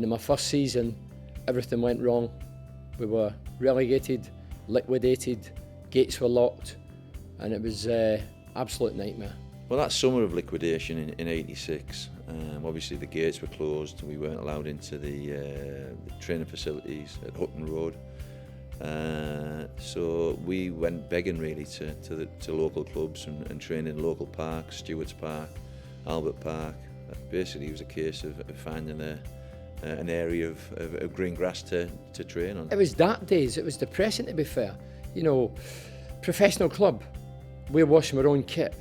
And in my first season, everything went wrong. We were relegated, liquidated, gates were locked, and it was an absolute nightmare. Well, that summer of liquidation in '86, obviously the gates were closed. We weren't allowed into the training facilities at Hutton Road. So we went begging really to local clubs and trained in local parks, Stewart's Park, Albert Park. Basically, it was a case of finding an area of green grass to train on. It was dark days. It was depressing, to be fair. You know, professional club, we're washing our own kit.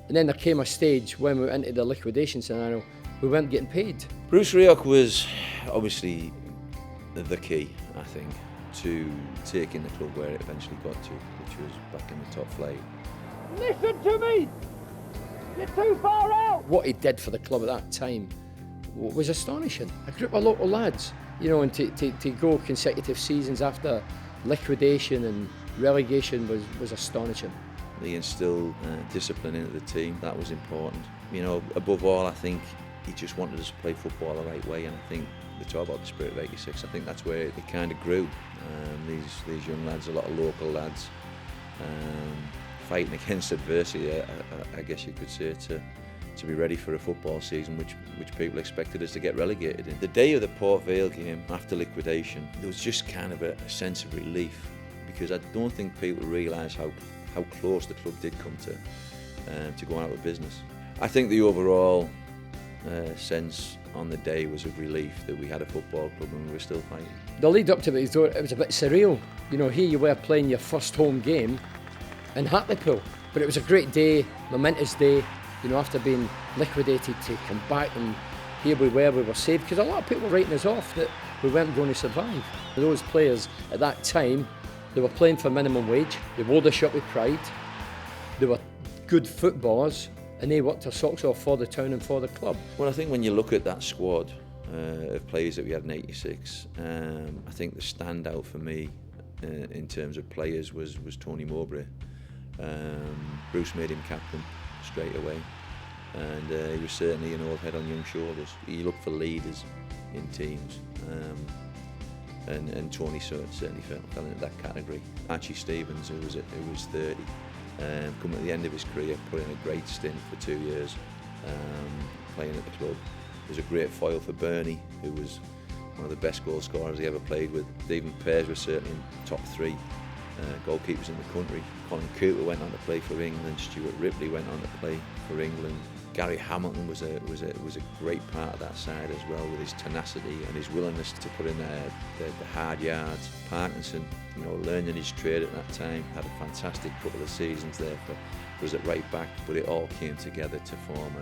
And then there came a stage when we went into the liquidation scenario, we weren't getting paid. Bruce Rioch was obviously the key, I think, to taking the club where it eventually got to, which was back in the top flight. Listen to me! You're too far out! What he did for the club at that time was astonishing. A group of local lads, you know, and to go consecutive seasons after liquidation and relegation was astonishing. He instilled discipline into the team. That was important. You know, above all, I think he just wanted us to play football the right way, and I think they talk about the spirit of '86. I think that's where it kind of grew. These young lads, a lot of local lads, fighting against adversity. I guess you could say to be ready for a football season, which people expected us to get relegated in. The day of the Port Vale game after liquidation, there was just kind of a sense of relief, because I don't think people realise how close the club did come to going out of business. I think the overall sense on the day was of relief that we had a football club and we were still fighting. The lead up to it was a bit surreal. You know, here you were playing your first home game in Hartlepool, but it was a great day, momentous day. You know, after being liquidated, to come back, and here we were saved, because a lot of people were writing us off that we weren't going to survive. Those players at that time, they were playing for minimum wage, they wore the shirt with pride, they were good footballers, and they worked their socks off for the town and for the club. Well, I think when you look at that squad of players that we had in '86, I think the standout for me in terms of players was Tony Mowbray. Bruce made him captain straight away, and he was certainly an old head on young shoulders. You look for leaders in teams. And Tony certainly fell into that category. Archie Stevens, who was 30, coming at the end of his career, put in a great stint for 2 years, playing at the club. Was a great foil for Bernie, who was one of the best goal scorers he ever played with. Stephen Pears was certainly in top 3 goalkeepers in the country. Colin Cooper went on to play for England. Stuart Ripley went on to play for England. Gary Hamilton was a great part of that side as well, with his tenacity and his willingness to put in the hard yards. Parkinson, you know, learning his trade at that time, had a fantastic couple of seasons there for us at right back, but it all came together to form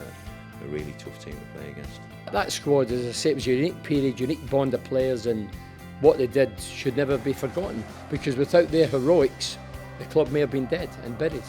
a really tough team to play against. That squad, as I say, it was a unique period, unique bond of players, and what they did should never be forgotten, because without their heroics, the club may have been dead and buried.